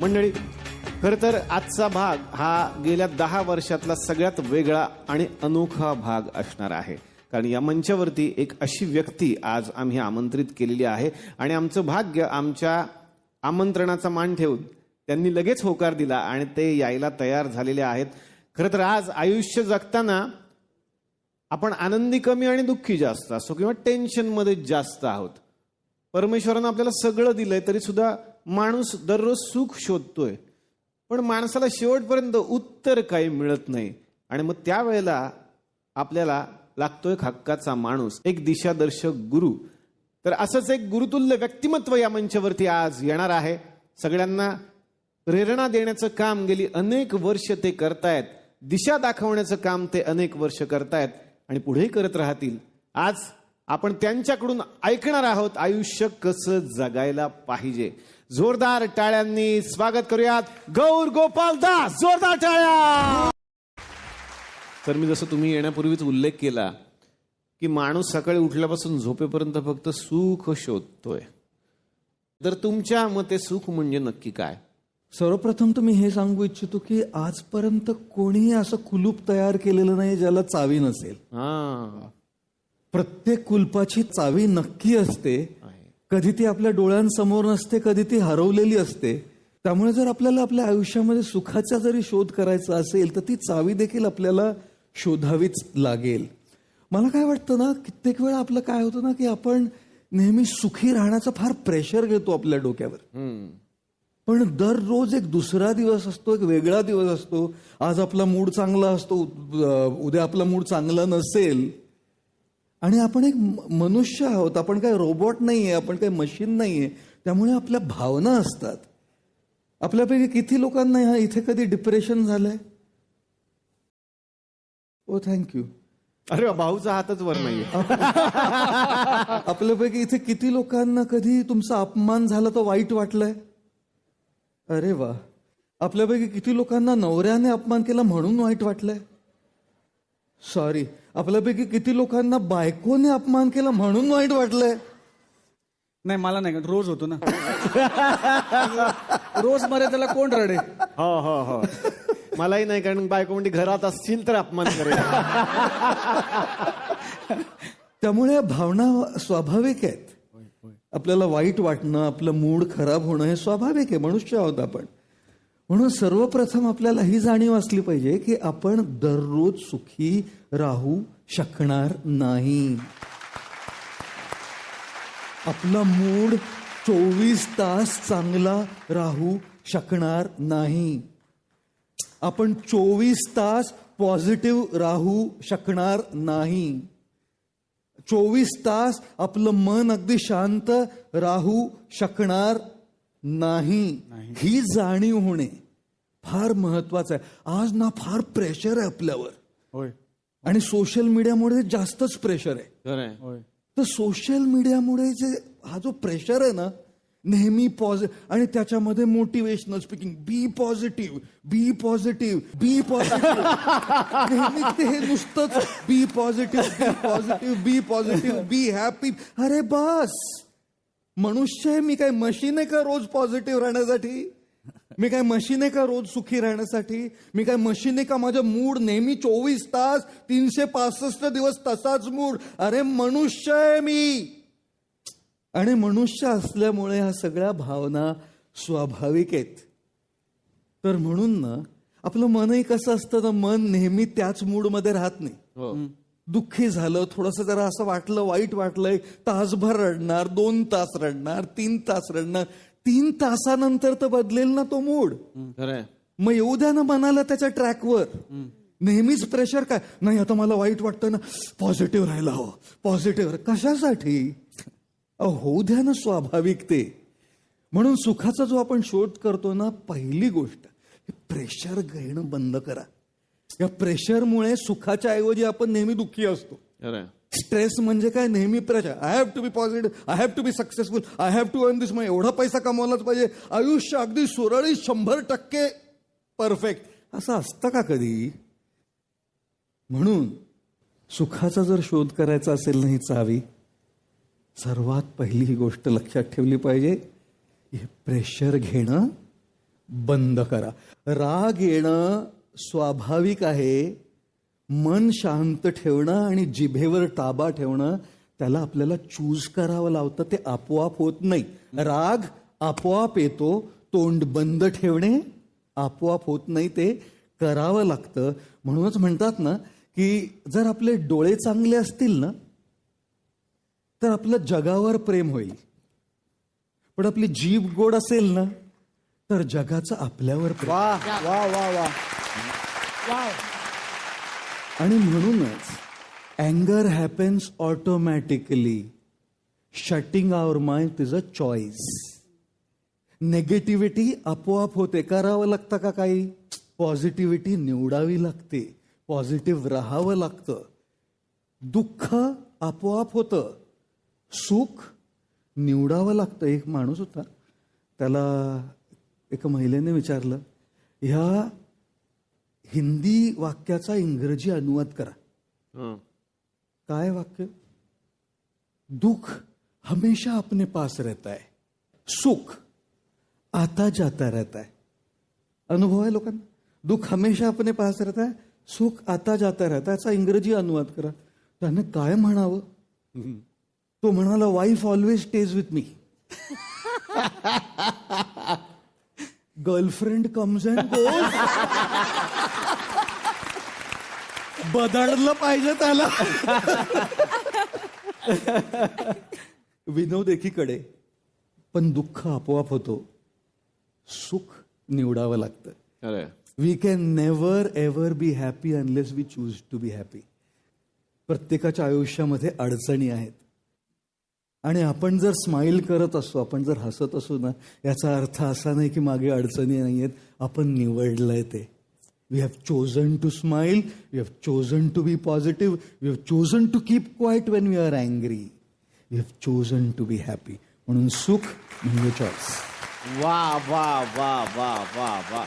मंडळी, खरं तर आजचा भाग हा गेल्या 10 वर्षातला सगळ्यात वेगळा आणि अनोखा भाग असणार आहे. कारण या मंचावरती एक अशी व्यक्ती आज आम्ही आमंत्रित केलेली आहे आणि आमचं भाग्य आमच्या आमंत्रणाचा मान ठेवून त्यांनी लगेच होकार दिला आणि ते यायला तयार झालेले आहेत. खरं तर आज आयुष्य जगताना आपण आनंदी कमी आणि दुःखी जास्त असतो किंवा टेन्शनमध्ये जास्त आहोत. परमेश्वरानं आपल्याला सगळं दिलंय तरी सुद्धा माणूस दररोज सुख शोधतोय, पण माणसाला शेवटपर्यंत उत्तर काही मिळत नाही. आणि मग त्यावेळेला आपल्याला लागतोय हक्काचा माणूस, एक दिशादर्शक गुरु. तर असंच एक गुरुतुल्य व्यक्तिमत्व या मंचावरती आज येणार आहे. सगळ्यांना प्रेरणा देण्याचं काम गेली अनेक वर्ष ते करतायत, दिशा दाखवण्याचं काम ते अनेक वर्ष करतायत आणि पुढेही करत राहतील. आज आपण त्यांच्याकडून ऐकणार आहोत आयुष्य कसं जगायला पाहिजे. जोरदार टाळ्यांनी स्वागत करूयात गौर गोपाल दास. जोरदार टाळ्या. तर मी जसं तुम्ही येण्यापूर्वीच उल्लेख केला की माणूस सकाळी उठल्यापासून झोपेपर्यंत फक्त सुख शोधतोय. तर तुमच्या मते सुख म्हणजे नक्की काय? सर्वप्रथम तर मी हे सांगू इच्छितो की आजपर्यंत कोणीही असं कुलूप तयार केलेलं नाही ज्याला चावी नसेल. प्रत्येक कुलपाची चावी नक्की असते. कधी ती आपल्या डोळ्यांसमोर नसते, कधी ती हरवलेली असते. त्यामुळे जर आपल्याला आपल्या आयुष्यामध्ये सुखाचा जरी शोध करायचा असेल तर ती चावी देखील आपल्याला शोधावीच लागेल. मला काय वाटतं ना, कित्येक वेळा आपलं काय होतं ना की आपण नेहमी सुखी राहण्याचं फार प्रेशर घेतो आपल्या डोक्यावर. पण दररोज एक दुसरा दिवस असतो, एक वेगळा दिवस असतो. आज आपला मूड चांगला असतो, उद्या आपला मूड चांगला नसेल. आणि आपण एक मनुष्य आहोत, आपण काही रोबोट नाहीये, आपण काही मशीन नाहीये. त्यामुळे आपल्या भावना असतात. आपल्यापैकी किती लोकांना इथे कधी डिप्रेशन झालंय? ओ थँक्यू. अरे भाऊचा हातच वर नाहीये. आपल्यापैकी इथे किती लोकांना कधी तुमचा अपमान झाला तर वाईट वाटलंय? अरे वा. आपल्यापैकी किती लोकांना नवऱ्याने अपमान केला म्हणून वाईट वाटलंय? सॉरी. आपल्यापैकी किती लोकांना बायकोने अपमान केला म्हणून वाईट वाटलंय? नाही, मला नाही, रोज होतो ना. रोज मरे त्याला कोण रडे? हो हो हो. मलाही नाही, कारण बायको म्हणजे घरात असतील तर अपमान करेल. त्यामुळे भावना स्वाभाविक आहेत. आपल्याला वाईट वाटणं, आपलं मूड खराब होणं हे स्वाभाविक आहे. मनुष्य आहोत आपण. म्हणून सर्वप्रथम आपल्याला ही जाणीव असली पाहिजे की आपण दररोज सुखी राहू शकणार नाही. आपला मूड 24 तास चांगला राहू शकणार नाही. आपण 24 तास पॉझिटिव्ह राहू शकणार नाही. 24 तास आपलं मन अगदी शांत राहू शकणार नाही. ही जाणीव होणे फार महत्वाचं आहे. आज ना फार प्रेशर आहे आपल्यावर. होय. आणि सोशल मीडियामुळे जास्तच प्रेशर आहे. होय. तर सोशल मीडियामुळे जे हा जो प्रेशर आहे ना, नेहमी आणि त्याच्यामध्ये motivational speaking, be positive, be positive, be positive. नेहमी ते नुसतंच be positive, be positive, be positive, be happy. अरे बस, मनुष्य आहे मी, काय मशीन आहे का रोज पॉझिटिव्ह राहण्यासाठी? मी काय मशीन आहे का रोज सुखी राहण्यासाठी? मी काय मशीन आहे का माझा मूड नेहमी 24 तास 365 दिवस तसाच मूड? अरे मनुष्य आहे मी. आणि मनुष्य असल्यामुळे ह्या सगळ्या भावना स्वाभाविक आहेत. तर म्हणून ना आपलं मनही कसं असतं ना, मन नेहमी त्याच मूडमध्ये राहत नाही. दुःखी झालं, थोडंसं जरा असं वाटलं, वाईट वाटलंय, तासभर रडणार, 2 तास रडणार, 3 तास रडणार. 3 तासानंतर तर बदलेल ना तो मूड. मग येऊ द्या ना मनाला त्याच्या ट्रॅकवर. नेहमीच प्रेशर काय नाही, आता मला वाईट वाटतं ना, पॉझिटिव्ह राहायला हवं, पॉझिटिव्ह. कशासाठी? होऊ द्या ना स्वाभाविक ते. म्हणून सुखाचा जो आपण शोध करतो ना, पहिली गोष्ट प्रेशर घेणं बंद करा. या प्रेशरमुळे सुखाच्या ऐवजी आपण नेहमी दुःखी असतो. स्ट्रेस म्हणजे काय? नेहमी pressure. I have to be positive, I have to be successful, I have to earn this money. एवढा पैसा कमवलाच पाहिजे, आयुष्य अगदी सुरळीत 100% परफेक्ट. असं असतं का कधी? म्हणून सुखाचा जर शोध करायचा असेल ना, ही चावी सर्वात पहिली ही गोष्ट लक्षात ठेवली पाहिजे, हे प्रेशर घेणं बंद करा. राग येणं स्वाभाविक आहे. मन शांत ठेवणं आणि जिभेवर ताबा ठेवणं त्याला आपल्याला चूज करावं लावतं. ते आपोआप होत नाही. राग आपोआप येतो. तोंड बंद ठेवणे आपोआप होत नाही. ते करावं लागतं. म्हणूनच म्हणतात ना की जर आपले डोळे चांगले असतील ना तर आपलं जगावर प्रेम होईल. पण आपली जीभ गोड असेल ना तर जगाचं आपल्यावर प्रेम. वा वा वा वा. आणि म्हणूनच अँगर happens automatically. Shutting our mind is a choice. Negativity आपोआप होते. करावं लागतं का काही? पॉझिटिव्हिटी निवडावी लागते. पॉझिटिव्ह राहावं लागतं. दुःख आपोआप होतं. सुख निवडावं लागतं. एक माणूस होता, त्याला एका महिलेने विचारलं, ह्या हिंदी वाक्याचा इंग्रजी अनुवाद करा. काय वाक्य? दुख हमेशा अपने पास रहता है, सुख आता जाता रहता है. अनुभव आहे लोकांना. दुख हमेशा अपने पास रहता है, सुख आता जाता रहता है. याचा इंग्रजी अनुवाद करा. त्याने काय म्हणावं? तो म्हणाला, wife always stage with me. Girlfriend comes and goes. बदललं पाहिजे त्याला. विनोद एकीकडे, पण दुःख आपोआप होतो. सुख निवडावं लागतं. अरे we can never ever be happy unless we choose to be happy. प्रत्येकाच्या आयुष्यामध्ये अडचणी आहेत आणि आपण जर स्माईल करत असू, आपण जर हसत असू ना, याचा अर्थ असा नाही की मागे अडचणी नाही आहेत. आपण निवडलंय ते. We have chosen to smile. We have chosen to be positive. We have chosen to keep quiet when we are angry. We have chosen to be happy. म्हणून सुख म्हणजे चॉईस. वा वा वा वा वा वा.